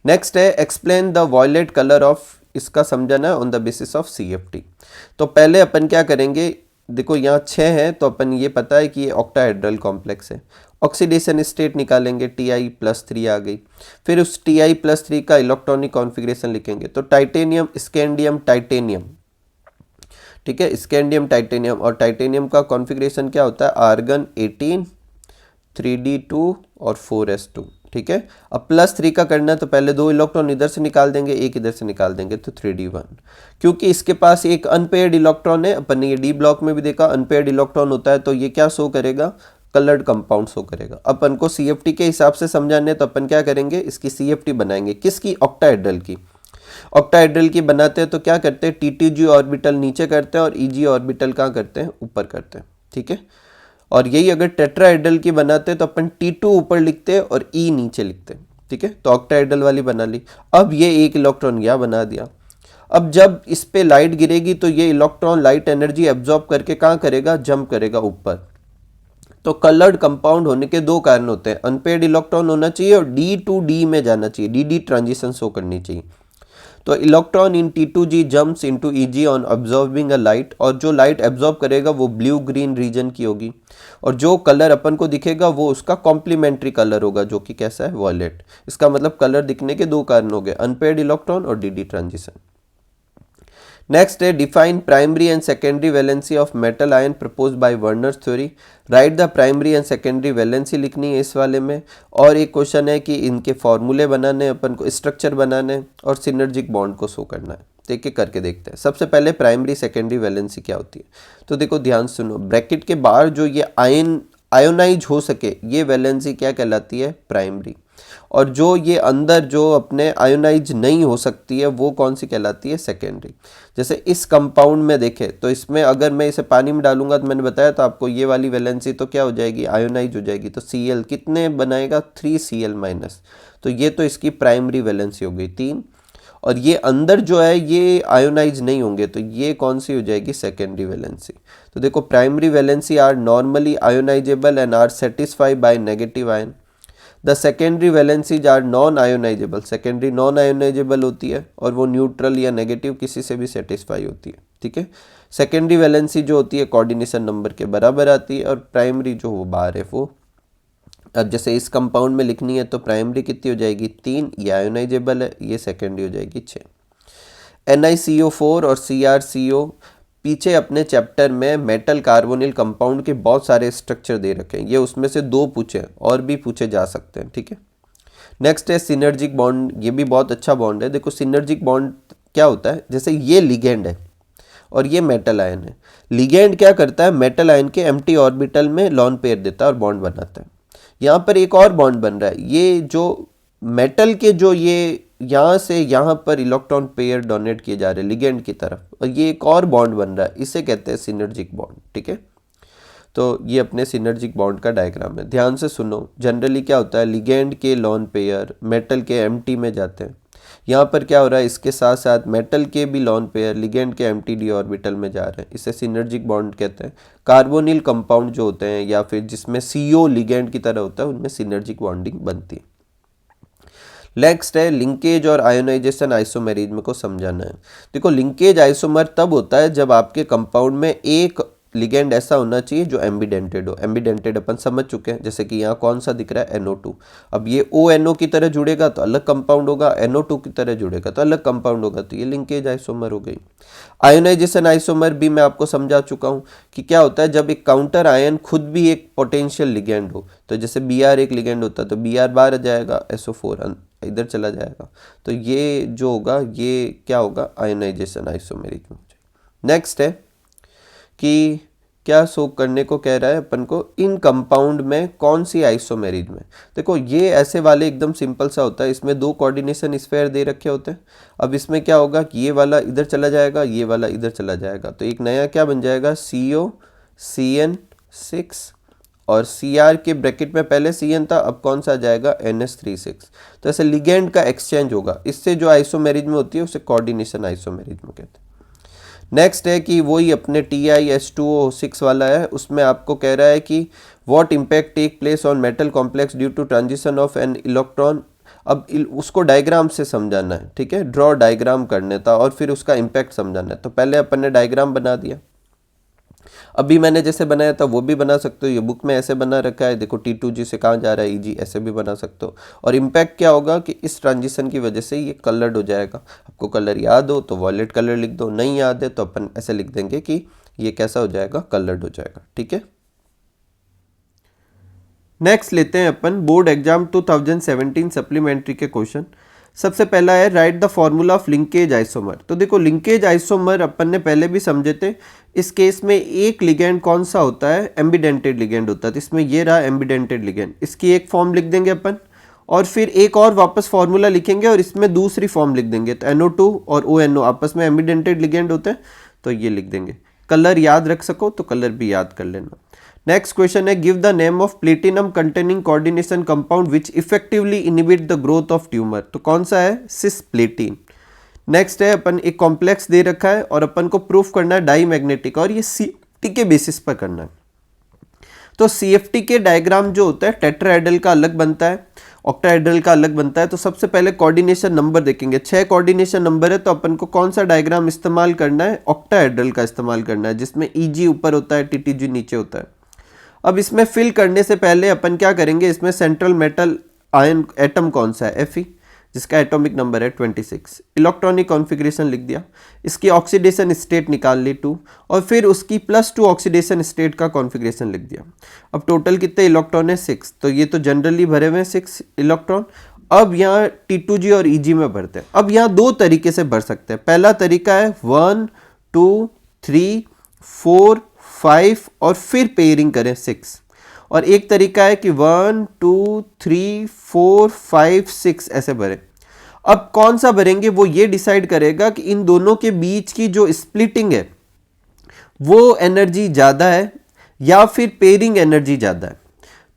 नेक्स्ट है explain the violet colour of, इसका समझाना on the basis of CFT। तो पहले अपन क्या करेंगे, देखो यहाँ 6 है तो अपन ये पता है कि ये ऑक्टाहेड्रल कॉम्प्लेक्स है। ऑक्सीडेशन स्टेट निकालेंगे, Ti+3 आ गई, फिर उस Ti+3 का इलेक्ट्रॉनिक कॉन्फ़िगरेशन लिखेंगे, तो टाइटेनियम स्कैंडियम टाइटेनियम, ठीक है, स्कैंडियम टाइटेनियम, और टाइटेनियम का कॉन्फ़िगरेशन क्या होता है, आर्गन 18 3d2 और 4s2, ठीक है। अब +3 का करना है तो पहले 2 इलेक्ट्रॉन इधर से निकाल देंगे, एक इधर से निकाल देंगे, तो 3d1। क्योंकि इसके पास एक अनपेयर्ड इलेक्ट्रॉन है, अपन ने ये डी ब्लॉक में भी देखा अनपेयर्ड इलेक्ट्रॉन होता है, तो ये क्या शो करेगा, कलर्ड कंपाउंड शो करेगा। अपन को CFT के हिसाब से समझाने, तो अपन क्या करेंगे, इसकी CFT बनाएंगे, किसकी, ऑक्टाहेड्रल की। ऑक्टाहेड्रल की बनाते हैं तो क्या करते हैं, TTG ऑर्बिटल नीचे करते हैं और EG ऑर्बिटल कहाँ करते हैं, ऊपर करते हैं, ठीक है। और यही अगर टेट्राहेड्रल की बनाते हैं तो अपन T2 ऊपर लिखते हैं और E नीचे लिखते हैं, ठीक है। तो ऑक्टाहेड्रल वाली बना ली। अब ये एक इलेक्ट्रॉन यहाँ बना दिया। अब जब इस पे लाइट गिरेगी तो ये इलेक्ट्रॉन लाइट एनर्जी एब्जॉर्ब करके कहाँ करेगा, जंप करेगा ऊपर। तो कलर्ड कंपाउंड होने के 2 कारण होते हैं, अनपेयर्ड इलेक्ट्रॉन होना चाहिए और D to D में जाना चाहिए, DD ट्रांजिशन शो करनी चाहिए। तो electron in T2G jumps into EG on absorbing a light, और जो लाइट एब्जॉर्ब करेगा वो ब्लू ग्रीन रीजन की होगी, और जो कलर अपन को दिखेगा वो उसका कॉम्प्लीमेंट्री कलर होगा, जो कि कैसा है, वॉयलेट। इसका मतलब कलर दिखने के 2 कारण हो गए, अनपेयर्ड इलेक्ट्रॉन और DD ट्रांजिशन। नेक्स्ट है define primary and secondary valency of metal ion propose by Werner's theory. Right the primary and secondary valency लिखनी है इस वाले में, और एक क्वेश्चन है कि इनके फॉर्मूले बनाने, अपन को स्ट्रक्चर बनाने और सिनर्जिक बॉन्ड को शो करना है। देख के करके देखते हैं। सबसे पहले प्राइमरी सेकेंडरी वैलेंसी क्या होती है, तो देखो ध्यान सुनो, ब्रैकेट के बाहर जो ये आयोनाइज हो सके ये वैलेंसी क्या कहलाती है, प्राइमरी। और जो ये अंदर जो अपने आयोनाइज नहीं हो सकती है वो कौन सी कहलाती है, सेकेंडरी। जैसे इस कंपाउंड में देखें तो इसमें अगर मैं इसे पानी में डालूंगा तो मैंने बताया तो आपको ये वाली वैलेंसी तो क्या हो जाएगी, आयोनाइज हो जाएगी। तो Cl कितने बनाएगा, 3Cl-, तो ये तो इसकी प्राइमरी वैलेंसी हो गई 3। और ये अंदर जो है ये आयोनाइज नहीं होंगे, तो ये कौन सी हो जाएगी, सेकेंडरी वैलेंसी। तो देखो primary valency are normally ionizable and are satisfy by negative ion. The secondary valencies are non ionizable, secondary non ionizable होती है और वो न्यूट्रल या नेगेटिव किसी से भी सेटिस्फाई होती है, ठीक है। सेकेंडरी वैलेंसी जो होती है कोऑर्डिनेशन नंबर के बराबर आती है और प्राइमरी जो वो बार है वो, अब जैसे इस कंपाउंड में लिखनी है तो प्राइमरी कितनी हो जाएगी 3, ये आयोनाइजेबल है, ये सेकेंडरी हो जाएगी 6। NiCO4 और CrCO पीछे अपने चैप्टर में मेटल कार्बोनिल कंपाउंड के बहुत सारे स्ट्रक्चर दे रखे हैं, ये उसमें से 2 पूछे और भी पूछे जा सकते हैं, ठीक है। नेक्स्ट है सिनर्जिक बॉन्ड, ये भी बहुत अच्छा बॉन्ड है। देखो सिनर्जिक बॉन्ड क्या होता है, जैसे ये लिगेंड है और ये मेटल आयन है। लिगेंड क्या करता है, मेटल आयन के एम्प्टी ऑर्बिटल में लॉन पेयर देता है और बॉन्ड बनाता है। यहाँ पर एक और बॉन्ड बन रहा है, ये जो मेटल के जो ये यहाँ से यहाँ पर इलेक्ट्रॉन पेयर डोनेट किए जा रहे हैं लिगेंड की तरफ, और ये एक और बॉन्ड बन रहा है, इसे कहते हैं सिनर्जिक बॉन्ड, ठीक है। तो ये अपने सिनर्जिक बॉन्ड का डायग्राम है, ध्यान से सुनो। जनरली क्या होता है, लिगेंड के लॉन पेयर मेटल के एम्प्टी में जाते हैं। यहाँ पर क्या हो रहा है, इसके साथ साथ मेटल के भी लॉन पेयर लिगेंड के एम्प्टी डी ऑर्बिटल में जा रहे हैं, इसे सिनर्जिक बॉन्ड कहते हैं। कार्बोनिल कंपाउंड जो होते हैं या फिर जिसमें CO लिगेंड की तरह होता है, उनमें सिनर्जिक बॉन्डिंग बनती है। नेक्स्ट है लिंकेज और आयोनाइजेशन आइसोमेरिज्म को समझाना है। देखो लिंकेज आइसोमर तब होता है जब आपके कंपाउंड में एक लिगेंड ऐसा होना चाहिए जो एम्बिडेंटेड हो। एम्बिडेंटेड अपन समझ चुके हैं, जैसे कि यहाँ कौन सा दिख रहा है NO2। अब ये ONO की तरह जुड़ेगा तो अलग कंपाउंड होगा, NO2 की तरह जुड़ेगा तो अलग कंपाउंड होगा, तो ये लिंकेज आइसोमर हो गई। आयोनाइजेशन आइसोमर भी मैं आपको समझा चुका हूँ कि क्या होता है, जब एक काउंटर आयन खुद भी एक पोटेंशियल लिगेंड हो, तो जैसे Br एक लिगेंड होता है तो Br बाहर आ जाएगा, SO4 इधर चला जाएगा, तो ये जो होगा ये क्या होगा, आयोनाइजेशन आइसोमेरिज्म। नेक्स्ट है कि क्या शो करने को कह रहा है अपन को, इन कंपाउंड में कौन सी आइसोमेरिज्म है। देखो ये ऐसे वाले एकदम सिंपल सा होता है, इसमें 2 कोऑर्डिनेशन स्फीयर दे रखे होते हैं। अब इसमें क्या होगा कि ये वाला इधर चला जाएगा, ये वाला इधर चला जाएगा, तो एक नया क्या बन जाएगा CO CN6 और Cr के ब्रैकेट में पहले Cn था, अब कौन सा आ जाएगा NH36। तो ऐसे लिगेंड का एक्सचेंज होगा, इससे जो आइसोमेरिज्म होती है उसे कोऑर्डिनेशन आइसोमेरिज्म कहते हैं। नेक्स्ट है कि वही अपने TiS2O6 वाला है, उसमें आपको कह रहा है कि what impact take place on metal complex due to transition of an electron. अब उसको डायग्राम से समझाना है, ठीक है, ड्रॉ डायग्राम करने था और फिर उसका इम्पैक्ट समझाना है। तो पहले अपन ने डायग्राम बना दिया, अभी मैंने जैसे बनाया था वो भी बना सकते हो, ये बुक में ऐसे बना रखा है, देखो T2G से कहाँ जा रहा है EG, ऐसे भी बना सकते हो। और इम्पैक्ट क्या होगा कि इस ट्रांजिशन की वजह से ये कलर्ड हो जाएगा। आपको कलर याद हो तो वॉयलेट कलर लिख दो, नहीं याद है तो अपन ऐसे लिख देंगे कि ये कैसा हो जाएगा, कलर्ड हो जाएगा, ठीक है। नेक्स्ट लेते हैं अपन बोर्ड एग्जाम 2017 सप्लीमेंट्री के क्वेश्चन। सबसे पहला है right the formula of linkage isomer. तो देखो लिंकेज आइसोमर अपन ने पहले भी समझे थे। इस केस में एक लिगेंड कौन सा होता है, एम्बिडेंटेड लिगेंड होता है, तो इसमें ये रहा एम्बिडेंटेड लिगेंड, इसकी एक फॉर्म लिख देंगे अपन और फिर एक और वापस फॉर्मूला लिखेंगे और इसमें दूसरी फॉर्म लिख देंगे। तो NO2 और ONO आपस में एम्बिडेंटेड लिगेंड होते हैं, तो ये लिख देंगे। कलर याद रख सको तो कलर भी याद कर लेना। नेक्स्ट क्वेश्चन है give the name of platinum containing coordination compound which effectively inhibit the growth of tumour. तो कौन सा है, सिस्प्लेटिन। नेक्स्ट है अपन एक कॉम्प्लेक्स दे रखा है और अपन को प्रूफ करना है डाई मैग्नेटिक, और ये CFT के बेसिस पर करना है। तो CFT के डायग्राम जो होता है टेट्राहेड्रल का अलग बनता है, ऑक्टाहेड्रल का अलग बनता है। तो सबसे पहले कोऑर्डिनेशन नंबर देखेंगे, 6 कोऑर्डिनेशन नंबर है, तो अपन को कौन सा डायग्राम इस्तेमाल करना है, ऑक्टाहेड्रल का इस्तेमाल करना है, जिसमें EG ऊपर होता है, TTG नीचे होता है। अब इसमें फिल करने से पहले अपन क्या करेंगे, इसमें सेंट्रल मेटल आयन एटम कौन सा है, Fe, जिसका एटॉमिक नंबर है 26। इलेक्ट्रॉनिक कॉन्फ़िगरेशन लिख दिया, इसकी ऑक्सीडेशन स्टेट निकाल ली 2 और फिर उसकी +2 ऑक्सीडेशन स्टेट का कॉन्फ़िगरेशन लिख दिया। अब टोटल कितने इलेक्ट्रॉन है, 6, तो ये तो जनरली भरे हुए हैं 6 इलेक्ट्रॉन। अब यहाँ T2G और EG में भरते हैं। अब यहाँ 2 तरीके से भर सकते हैं। पहला तरीका है 1 2 3 4 5 और फिर पेयरिंग करें 6, और एक तरीका है कि 1 2 3 4 5 6 ऐसे भरें। अब कौन सा भरेंगे वो ये डिसाइड करेगा कि इन दोनों के बीच की जो स्प्लिटिंग है वो एनर्जी ज़्यादा है या फिर पेयरिंग एनर्जी ज़्यादा है।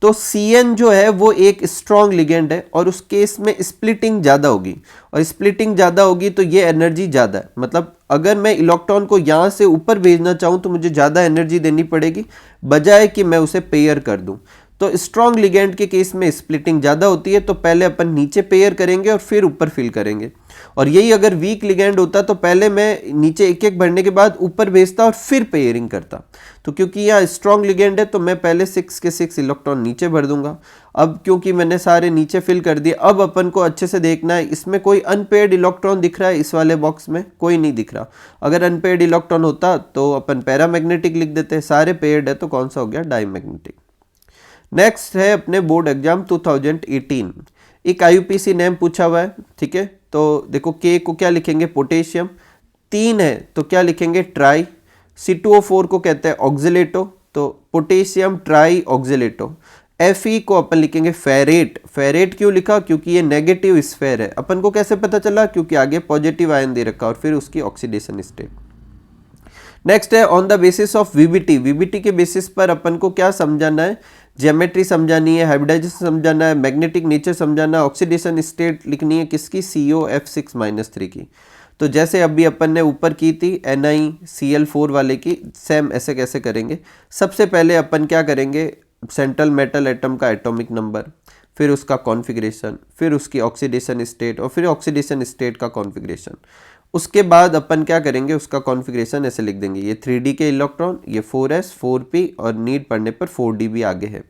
तो Cn जो है वो एक स्ट्रॉन्ग लिगेंड है और उस केस में स्प्लिटिंग ज़्यादा होगी, और स्प्लिटिंग ज़्यादा होगी तो ये एनर्जी ज़्यादा है। मतलब अगर मैं इलेक्ट्रॉन को यहाँ से ऊपर भेजना चाहूँ तो मुझे ज़्यादा एनर्जी देनी पड़ेगी, बजाय कि मैं उसे पेयर कर दूँ। तो स्ट्रॉन्ग लिगेंड के केस में स्प्लिटिंग ज़्यादा होती है, तो पहले अपन नीचे पेयर करेंगे और फिर ऊपर फिल करेंगे। और यही अगर वीक लिगेंड होता तो पहले मैं नीचे एक एक भरने के बाद ऊपर भेजता और फिर पेयरिंग करता। तो क्योंकि यह स्ट्रॉन्ग लिगेंड है तो मैं पहले 6 के 6 इलेक्ट्रॉन नीचे भर दूंगा। अब क्योंकि मैंने सारे नीचे फिल कर दिए, अब अपन को अच्छे से देखना है इसमें कोई अनपेयर्ड इलेक्ट्रॉन दिख रहा है, इस वाले बॉक्स में कोई नहीं दिख रहा। अगर अनपेयर्ड इलेक्ट्रॉन होता तो अपन पैरामैग्नेटिक लिख देते, सारे पेयर्ड है तो कौन सा हो गया, डायमैग्नेटिक। नेक्स्ट है अपने बोर्ड एग्जाम 2018, एक आईयूपीएसी नेम पूछा हुआ है, ठीक है। तो देखो के को क्या लिखेंगे, पोटेशियम, 3 है तो क्या लिखेंगे, ट्राई। C2O4 को कहते हैं ऑक्सिलेटो, तो पोटेशियम ट्राई ऑक्सिलेटो। Fe को अपन लिखेंगे फेरेट। फेरेट क्यों लिखा, क्योंकि ये नेगेटिव स्फेयर है। अपन को कैसे पता चला, क्योंकि आगे पॉजिटिव आयन दे रखा और फिर उसकी ऑक्सीडेशन स्टेट। नेक्स्ट है on the basis of VBT. VBT के बेसिस पर अपन को क्या समझाना है, ज्योमेट्री समझानी है, हाइब्रिडाइजेशन समझाना है, मैग्नेटिक नेचर समझाना है, ऑक्सीडेशन स्टेट लिखनी है किसकी, COF6-3 की। तो जैसे अभी अपन ने ऊपर की थी NiCl4 वाले की, सेम ऐसे कैसे करेंगे। सबसे पहले अपन क्या करेंगे, सेंट्रल मेटल एटम का एटॉमिक नंबर, फिर उसका कॉन्फ़िगरेशन, फिर उसकी ऑक्सीडेशन स्टेट और फिर ऑक्सीडेशन स्टेट का कॉन्फ़िगरेशन। उसके बाद अपन क्या करेंगे, उसका कॉन्फ़िगरेशन ऐसे लिख देंगे, ये 3D के इलेक्ट्रॉन, ये 4s 4p और नीड पड़ने पर 4d भी आगे है।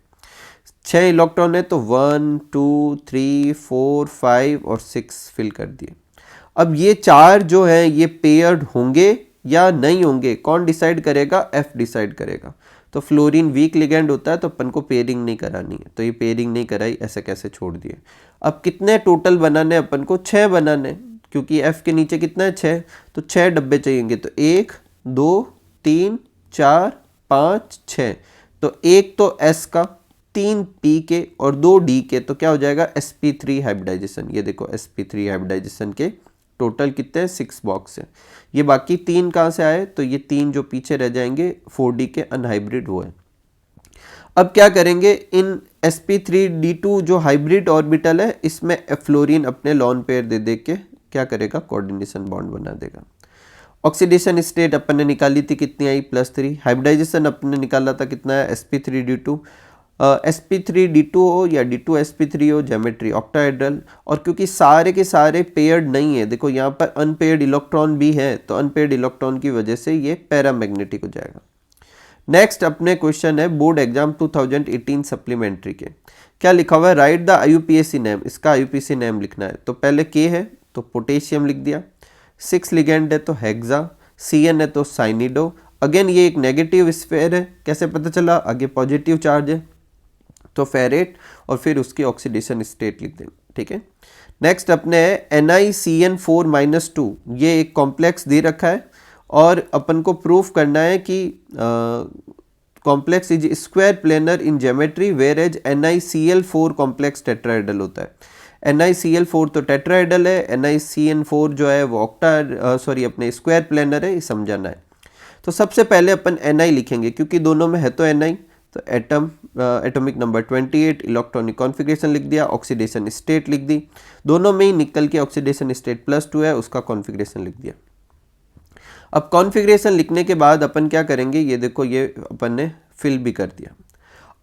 6 इलेक्ट्रॉन है तो 1 2 3 4 5 और 6 फिल कर दिए। अब ये 4 जो है ये पेयर्ड होंगे या नहीं होंगे, कौन डिसाइड करेगा, F डिसाइड करेगा। तो फ्लोरीन वीक लिगेंड होता है तो अपन को पेयरिंग नहीं करानी है, तो ये पेयरिंग नहीं कराई, ऐसे कैसे छोड़ दिए। अब कितने टोटल बनाने अपन को, 6 बनाने, क्योंकि F के नीचे कितना है, 6, तो 6 डब्बे चाहिएंगे। तो 1 2 3 4 5 6, तो एक तो S का, 3 P के और 2 D के, तो क्या हो जाएगा, sp3 हाइब्रिडाइजेशन। ये देखो sp3 हाइब्रिडाइजेशन के टोटल कितने हैं, 6 बॉक्स है। ये बाकी 3 कहाँ से आए, तो ये 3 जो पीछे रह जाएंगे 4D के अनहाइब्रिड वो है। अब क्या करेंगे, इन sp3d2 जो हाइब्रिड ऑर्बिटल है इसमें फ्लोरीन अपने लॉन पेयर दे दे के क्या करेगा, कोऑर्डिनेशन बॉन्ड बना देगा। ऑक्सीडेशन स्टेट अपन ने निकाली थी, कितनी आई, +3। हाइब्रिडाइजेशन अपन ने निकाला था कितना है, sp3d2 sp3d2 हो या d2sp3 हो, ज्योमेट्री ऑक्टाहेड्रल। और क्योंकि सारे के सारे पेयर्ड नहीं है, देखो यहाँ पर अनपेयर्ड इलेक्ट्रॉन भी है, तो अनपेयर्ड इलेक्ट्रॉन की वजह से ये पैरामैग्नेटिक हो जाएगा। नेक्स्ट अपने क्वेश्चन है बोर्ड एग्जाम 2018 सप्लीमेंट्री के, क्या लिखा हुआ है, राइट द आईयूपीएसी नेम। इसका आईयूपीएसी नेम लिखना है, तो पहले के है तो पोटेशियम लिख दिया, 6 लिगेंड है तो हेक्सा, Cn है तो साइनिडो। अगेन ये एक नेगेटिव स्फेयर है, कैसे पता चला, आगे पॉजिटिव चार्ज है तो फेरेट, और फिर उसकी ऑक्सीडेशन स्टेट लिख देंगे, ठीक है। नेक्स्ट अपने NiCN4-2, ये एक कॉम्प्लेक्स दे रखा है और अपन को प्रूफ करना है कि complex is square planar in geometry where as NiCl4 complex tetrahedral होता है। NiCl4 तो टेट्राहेड्रल है, NiCN4 जो है वो अपने स्क्वायर प्लेनर है, ये समझाना है। तो सबसे पहले अपन Ni लिखेंगे, क्योंकि दोनों में है तो Ni, तो एटॉमिक नंबर 28, इलेक्ट्रॉनिक कॉन्फ़िगरेशन लिख दिया, ऑक्सीडेशन स्टेट लिख दी, दोनों में ही निकल के ऑक्सीडेशन स्टेट +2 है, उसका कॉन्फ़िगरेशन लिख दिया। अब कॉन्फ़िगरेशन लिखने के बाद अपन क्या करेंगे, ये देखो ये अपन ने फिल भी कर दिया।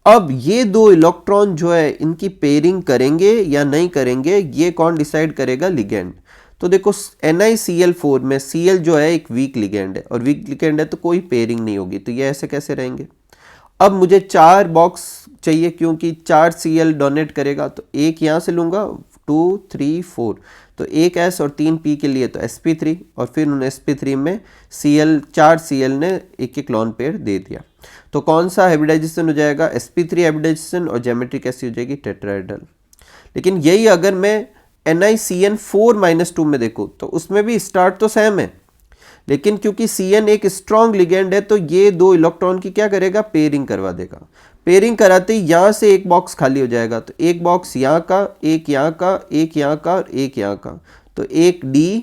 अब ये 2 इलेक्ट्रॉन जो है इनकी पेयरिंग करेंगे या नहीं करेंगे, ये कौन डिसाइड करेगा, लिगेंड। तो देखो NiCl4 में Cl जो है एक वीक लिगेंड है, और वीक लिगेंड है तो कोई पेयरिंग नहीं होगी, तो ये ऐसे कैसे रहेंगे। अब मुझे 4 बॉक्स चाहिए, क्योंकि 4 Cl डोनेट करेगा, तो एक यहाँ से लूँगा, 2 3 4, तो एक S और 3 P के लिए तो sp3, और फिर उन sp3 में चार Cl ने एक एक लॉन पेयर दे दिया। तो कौन सा हाइब्रिडाइजेशन हो जाएगा, sp3 हाइब्रिडाइजेशन, और ज्योमेट्री कैसी हो जाएगी, टेट्राहेड्रल। लेकिन यही अगर मैं NiCN4-2 में देखूँ तो उसमें भी स्टार्ट तो सेम है, लेकिन क्योंकि Cn एक स्ट्रॉन्ग लिगेंड है तो ये 2 इलेक्ट्रॉन की क्या करेगा, पेयरिंग करवा देगा। पेयरिंग कराते ही यहाँ से एक बॉक्स खाली हो जाएगा, तो एक बॉक्स यहाँ का, एक यहाँ का, एक यहाँ का और एक यहाँ का, तो एक D,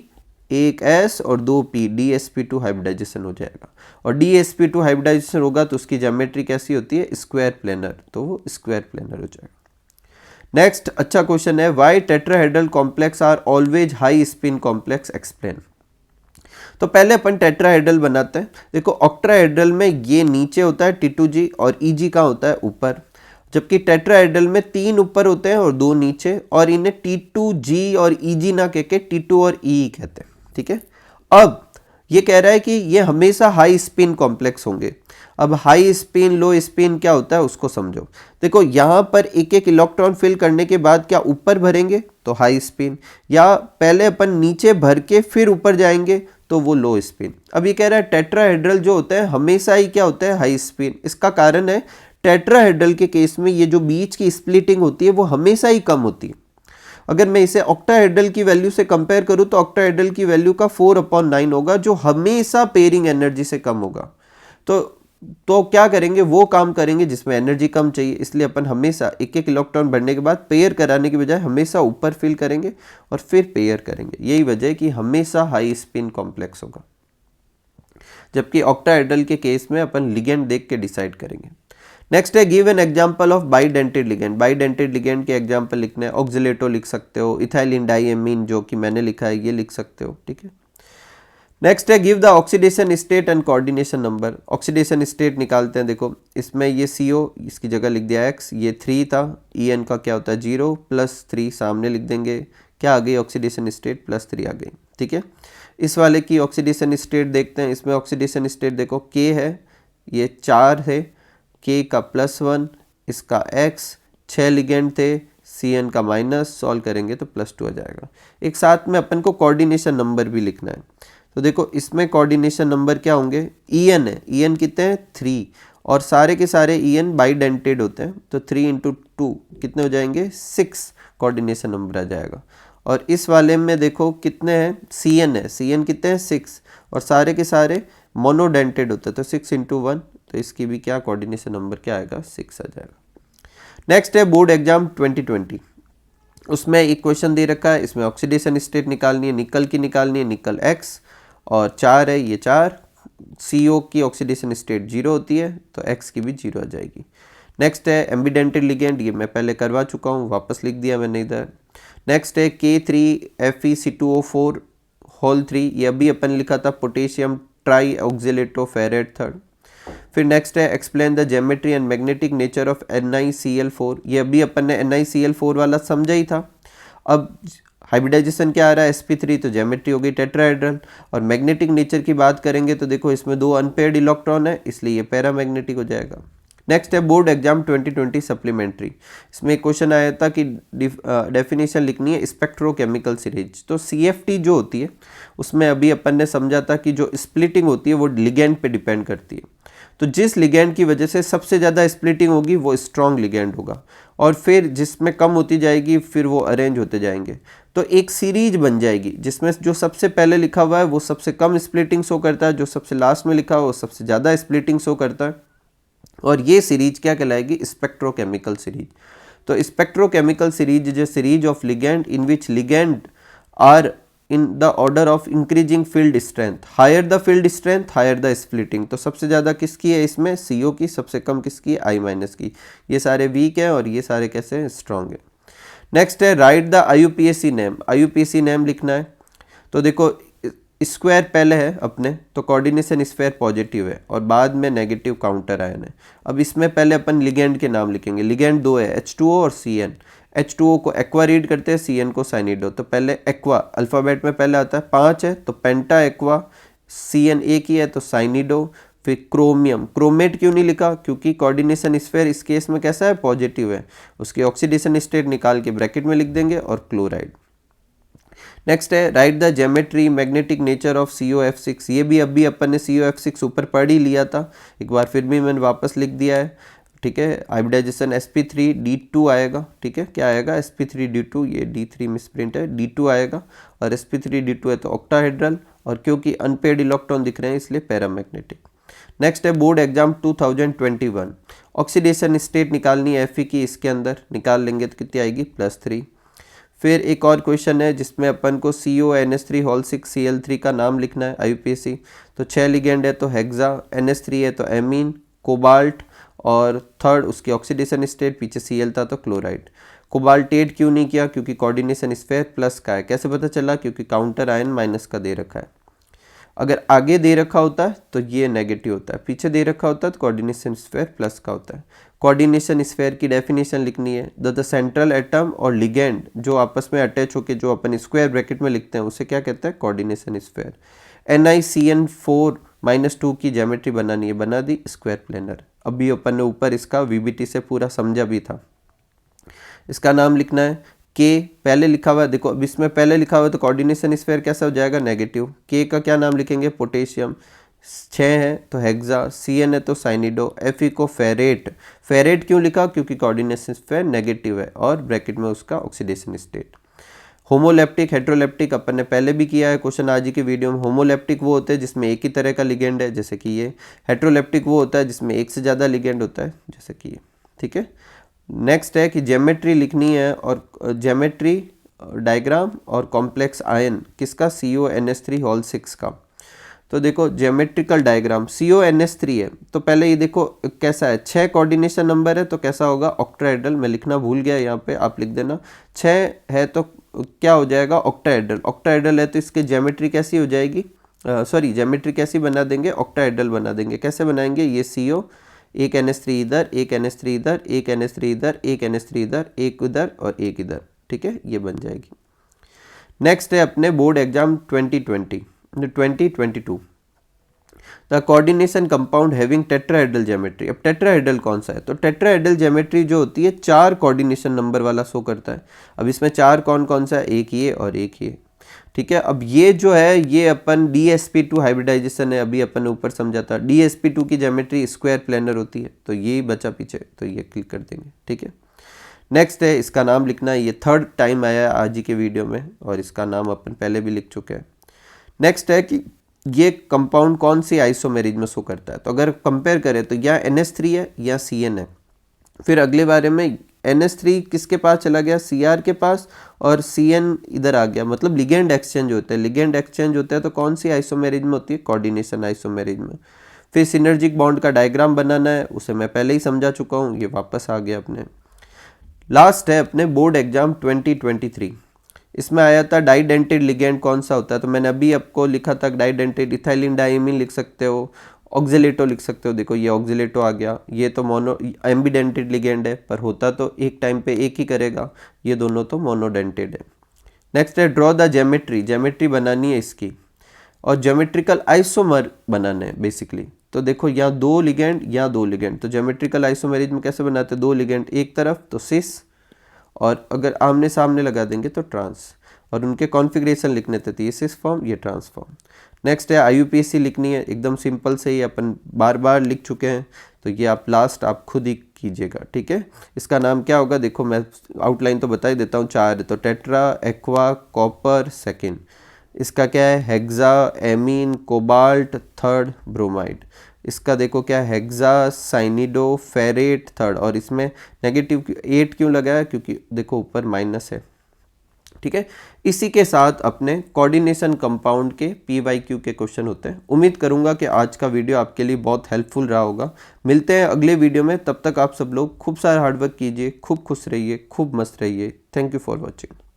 एक S और 2 P, DsP2 हाइब्रिडाइजेशन हो जाएगा। और DsP2 हाइब्रिडाइजेशन होगा तो उसकी ज्योमेट्री कैसी होती है, स्क्वायर प्लेनर, तो वो स्क्वायर प्लेनर हो जाएगा। नेक्स्ट अच्छा क्वेश्चन है, why tetrahedral complex are always high spin complex, explain. तो पहले अपन टेट्राहेड्रल बनाते हैं। देखो ऑक्टाहेड्रल में ये नीचे होता है T2G और EG का होता है ऊपर। जबकि टेट्राहेड्रल में 3 ऊपर होते हैं और 2 नीचे, और इन्हें T2G और EG ना कह के T2 और EE कहते हैं, ठीक है। अब ये कह रहा है कि ये हमेशा हाई स्पिन कॉम्प्लेक्स होंगे। अब हाई स्पिन लो स्पिन क्या होता है उसको समझो। देखो यहाँ पर एक एक इलेक्ट्रॉन फिल करने के बाद क्या ऊपर भरेंगे तो हाई स्पिन, या पहले अपन नीचे भर के फिर ऊपर जाएंगे तो वो लो स्पिन। अब ये कह रहा है टेट्राहेड्रल जो होता है हमेशा ही क्या होता है हाई स्पिन। इसका कारण है टेट्राहेड्रल के केस में ये जो बीच की स्प्लिटिंग होती है वो हमेशा ही कम होती है। अगर मैं इसे ऑक्टाहेड्रल की वैल्यू से कंपेयर करूं तो ऑक्टाहेड्रल की वैल्यू का 4/9 होगा, जो हमेशा पेयरिंग एनर्जी से कम होगा। तो क्या करेंगे, वो काम करेंगे जिसमें एनर्जी कम चाहिए। इसलिए अपन हमेशा एक एक इलेक्ट्रॉन बढ़ने के बाद पेयर कराने की बजाय हमेशा ऊपर फिल करेंगे और फिर पेयर करेंगे। यही वजह है कि हमेशा हाई स्पिन कॉम्प्लेक्स होगा, जबकि ऑक्टाहेड्रल के केस में अपन लिगेंड देख के डिसाइड करेंगे। नेक्स्ट है give an example of bidentate ligand. Bidentate ligand के एग्जांपल लिखने हैं, ऑक्सिलेटो लिख सकते हो, इथाइलिन डाइएमीन जो कि मैंने लिखा है ये लिख सकते हो, ठीक है। नेक्स्ट है give the oxidation state and coordination number. Oxidation state निकालते हैं। देखो इसमें ये CO इसकी जगह लिख दिया X, ये 3 था, EN का क्या होता है 0 +3 सामने लिख देंगे, क्या आ गई ऑक्सीडेशन स्टेट +3 आ गई, ठीक है। इस वाले की ऑक्सीडेशन स्टेट देखते हैं। इसमें ऑक्सीडेशन स्टेट देखो K है, ये 4 है, K का +1, इसका X, 6 लिगेंड थे, CN का माइनस, सॉल्व करेंगे तो +2 आ जाएगा। एक साथ में अपन को कोऑर्डिनेशन नंबर भी लिखना है। तो देखो इसमें कोऑर्डिनेशन नंबर क्या होंगे, EN है, EN कितने हैं 3, और सारे के सारे EN बाइडेंटेड होते हैं, तो 3 × 2 कितने हो जाएंगे 6 कोऑर्डिनेशन नंबर आ जाएगा। और इस वाले में देखो कितने हैं, CN है, CN कितने हैं 6, और सारे के सारे मोनोडेंटेड होते हैं, तो 6 × 1, तो इसकी भी क्या कोऑर्डिनेशन नंबर क्या आएगा 6 आ जाएगा। नेक्स्ट है बोर्ड एग्जाम 2020। उसमें एक क्वेश्चन दे रखा है, इसमें ऑक्सीडेशन स्टेट निकालनी है, निकल की निकालनी है, निकल X, और 4 है, ये 4, CO की ऑक्सीडेशन स्टेट 0 होती है तो X की भी 0 आ जाएगी। नेक्स्ट है एम्बिडेंटेड लिगेंड, ये मैं पहले करवा चुका हूँ, वापस लिख दिया मैंने इधर। नेक्स्ट है K3FeC2O4 होल 3, ये अभी अपन लिखा था, पोटेशियम ट्राई ऑक्सिलेटो फेरेट 3rd। फिर नेक्स्ट है explain the geometry and magnetic nature of NiCl4, ये अभी अपन ने NiCl4 वाला समझा ही था। अब हाइब्रिडाइजेशन क्या आ रहा है sp3, तो ज्योमेट्री हो गई टेट्राहेड्रल। और मैग्नेटिक नेचर की बात करेंगे तो देखो इसमें 2 अनपेयर्ड इलेक्ट्रॉन है, इसलिए ये पैरामैग्नेटिक हो जाएगा। नेक्स्ट है बोर्ड एग्जाम 2020 सप्लीमेंट्री। इसमें एक क्वेश्चन आया था कि डेफिनेशन लिखनी है स्पेक्ट्रोकेमिकल सीरीज। तो CFT जो होती है उसमें अभी अपन ने समझा था कि जो स्प्लिटिंग होती है वो लिगेंड पे डिपेंड करती है। तो जिस लिगेंड की वजह से सबसे ज़्यादा स्प्लिटिंग होगी वो स्ट्रॉन्ग लिगेंड होगा, और फिर जिसमें कम होती जाएगी फिर वो अरेंज होते जाएंगे। तो एक सीरीज बन जाएगी जिसमें जो सबसे पहले लिखा हुआ है वो सबसे कम स्प्लिटिंग शो करता है, जो सबसे लास्ट में लिखा हुआ है वो सबसे ज़्यादा स्प्लिटिंग शो करता है, और ये सीरीज क्या कहलाएगी स्पेक्ट्रोकेमिकल सीरीज। तो spectrochemical series is a series of ligand in which ligand are in the order of increasing field strength, higher the field strength higher the splitting. तो सबसे ज़्यादा किसकी है इसमें CO की, सबसे कम किसकी है I- की। ये सारे वीक है और ये सारे कैसे हैं स्ट्रॉन्ग है। नेक्स्ट है right the IUPAC name. IUPAC name लिखना है। तो देखो स्क्वायर पहले है अपने, तो कोऑर्डिनेशन स्क्वायर पॉजिटिव है और बाद में नेगेटिव काउंटर आयन है। अब इसमें पहले अपन लिगेंड के नाम लिखेंगे। लिगेंड 2 है, H2O और CN। H2O को एक्वा रीड करते हैं, CN को साइनिडो। तो पहले एक्वा अल्फ़ाबेट में पहले आता है, 5 है तो पेंटा एक्वा, CN एक ही है तो साइनिडो। फिर क्रोमियम, क्रोमेट क्यों नहीं लिखा, क्योंकि कोऑर्डिनेशन स्फीयर इस केस में कैसा है पॉजिटिव है, उसकी ऑक्सीडेशन स्टेट निकाल के ब्रैकेट में लिख देंगे, और क्लोराइड। नेक्स्ट है right the geometry magnetic nature of COF6। ये भी अभी अपन ने COF6 ऊपर पढ़ ही लिया था, एक बार फिर भी मैंने वापस लिख दिया है, ठीक है। हाइब्रिडाइजेशन sp3d2 आएगा, ठीक है। क्या आएगा sp3d2, ये d3 मिसप्रिंट है, d2 आएगा, और sp3d2 है तो ऑक्टाहेड्रल, और क्योंकि अनपेयर्ड इलेक्ट्रॉन दिख रहे हैं इसलिए पैरामैग्नेटिक। नेक्स्ट है बोर्ड एग्जाम 2021। ऑक्सीडेशन स्टेट निकालनी है Fe की, इसके अंदर निकाल लेंगे तो कितनी आएगी +3। फिर एक और क्वेश्चन है जिसमें अपन को CONH3 होल 6 Cl3 का नाम लिखना है IUPAC। तो 6 लिगेंड है तो हेक्सा, NH3 है तो एमीन, कोबाल्ट, और 3rd उसकी ऑक्सीडेशन स्टेट पीछे Cl था तो क्लोराइड। कोबाल्टेट क्यों नहीं किया, क्योंकि कोऑर्डिनेशन स्फीयर प्लस का है। कैसे पता चला, क्योंकि काउंटर आयन माइनस का दे रखा है। अगर आगे दे रखा होता है तो ये नेगेटिव होता है, पीछे दे रखा होता है तो कोऑर्डिनेशन स्फीयर प्लस का होता है। कोऑर्डिनेशन स्फीयर की डेफिनेशन लिखनी है, द सेंट्रल एटम और लिगेंड जो आपस में अटैच होकर जो अपन स्क्वायर ब्रैकेट में लिखते हैं उसे क्या कहते हैं, कोऑर्डिनेशन स्फीयर। NiCN4-2 की ज्योमेट्री बनानी है, बना दी स्क्वायर प्लेनर। अभी अपन ने ऊपर इसका VBT से पूरा समझा भी था। इसका नाम लिखना है के, पहले लिखा हुआ है देखो, अब इसमें पहले लिखा हुआ है तो कोऑर्डिनेशन स्फीयर कैसा हो जाएगा, नेगेटिव। के का क्या नाम लिखेंगे, पोटेशियम। 6 है तो हेक्सा, CN है तो साइनिडो, Fe को फेरेट। फेरेट क्यों लिखा, क्योंकि कोऑर्डिनेशन स्फीयर नेगेटिव है और ब्रैकेट में उसका ऑक्सीडेशन स्टेट। होमोलेप्टिक हेट्रोलेप्टिक अपन ने पहले भी किया है क्वेश्चन आज की वीडियो में। होमोलेप्टिक वो होते हैं जिसमें एक ही तरह का लिगेंड है, जैसे कि ये। हेट्रोलेप्टिक वो होता है जिसमें एक से ज़्यादा लिगेंड होता है, जैसे कि ये। ठीक है, नेक्स्ट है कि ज्योमेट्री लिखनी है, और ज्योमेट्री डायग्राम और कॉम्प्लेक्स आयन किसका, CONH3 का। तो देखो ज्योमेट्रिकल डायग्राम CONH3 है तो पहले ये देखो कैसा है, 6 कोऑर्डिनेशन नंबर है तो कैसा होगा, ऑक्टाहेड्रल। मैं लिखना भूल गया यहाँ पे, आप लिख देना। 6 है तो क्या हो जाएगा, ऑक्टाहेड्रल। ऑक्टाहेड्रल है तो इसकी ज्योमेट्री कैसी हो जाएगी, सॉरी ज्योमेट्री कैसी बना देंगे, ऑक्टाहेड्रल बना देंगे। कैसे बनाएंगे, ये CO, एक NH3 इधर, एक NH3 इधर, एक NH3 इधर, एक NH3 इधर, एक इधर और एक इधर। ठीक है, ये बन जाएगी। नेक्स्ट है अपने board exam 2022, the coordination compound having tetrahedral geometry. अब टेट्राहेड्रल कौन सा है, तो टेट्राहेड्रल ज्योमेट्री जो होती है 4 कोऑर्डिनेशन नंबर वाला शो करता है। अब इसमें 4 कौन कौन सा है, एक ये और एक ये। ठीक है, अब ये जो है ये अपन DsP2 हाइब्रिडाइजेशन है, अभी अपन ने ऊपर समझा था। DsP2 की ज्योमेट्री स्क्वायर प्लेनर होती है, तो ये बचा पीछे, तो ये क्लिक कर देंगे। ठीक है, नेक्स्ट है इसका नाम लिखना है, ये 3rd टाइम आया है आज ही के वीडियो में और इसका नाम अपन पहले भी लिख चुके हैं। नेक्स्ट है कि ये कंपाउंड कौन सी आइसोमेरिज में शो करता है, तो अगर कंपेयर करें तो या NH3 है या CN है। फिर अगले बारे में NH3 किसके पास चला गया, Cr के पास, और CN इधर आ गया, मतलब लिगेंड एक्सचेंज होते हैं। लिगेंड एक्सचेंज होते हैं तो कौन सी आइसोमेरिज में होती है, कोऑर्डिनेशन आइसोमेरिज में। फिर सिनर्जिक बॉन्ड का डायग्राम बनाना है, उसे मैं पहले ही समझा चुका हूँ, ये वापस आ गया अपने। लास्ट है अपने बोर्ड एग्जाम 2023, इसमें आया था डाइडेंटेड लिगेंड कौन सा होता है, तो मैंने अभी आपको लिखा था डाइडेंटेड, इथाइलिन डाइमीन लिख सकते हो, ऑक्जिलेटो लिख सकते हो। देखो ये ऑक्जिलेटो आ गया, ये तो मोनो एम्बीडेंटेड लिगेंड है पर होता तो एक टाइम पे एक ही करेगा, ये दोनों तो मोनोडेंटेड है। नेक्स्ट है ड्रॉ द ज्योमेट्री, ज्योमेट्री बनानी है इसकी, और ज्योमेट्रिकल आइसोमर बनाने हैं बेसिकली। तो देखो यहाँ 2 लिगेंड, यहाँ 2 लिगेंड, तो ज्योमेट्रिकल आइसोमेरिज में कैसे बनाते हैं, 2 लिगेंड एक तरफ तो सिस, और अगर आमने सामने लगा देंगे तो ट्रांस, और उनके कॉन्फ़िगरेशन लिखने थे, तो ये सिस फॉर्म, ये ट्रांस फॉर्म। नेक्स्ट है IUPAC लिखनी है, एकदम सिंपल से ही अपन बार बार लिख चुके हैं, तो ये आप लास्ट आप खुद ही कीजिएगा। ठीक है, इसका नाम क्या होगा, देखो मैं आउटलाइन तो बता ही देता हूँ। 4 तो टेट्रा, एक्वा, कॉपर, सेकेंड। इसका क्या है, hexa, amine, cobalt, 3rd bromide. इसका देखो क्या है, हेक्सा, साइनिडो, फेरेट, 3rd, और इसमें नेगेटिव 8 क्यों लगाया, क्योंकि देखो ऊपर माइनस है। ठीक है, इसी के साथ अपने कोऑर्डिनेशन कंपाउंड के PYQ के क्वेश्चन होते हैं। उम्मीद करूंगा कि आज का वीडियो आपके लिए बहुत हेल्पफुल रहा होगा। मिलते हैं अगले वीडियो में, तब तक आप सब लोग खूब सारा हार्डवर्क कीजिए, खूब खुश रहिए, खूब मस्त रहिए। Thank you for watching.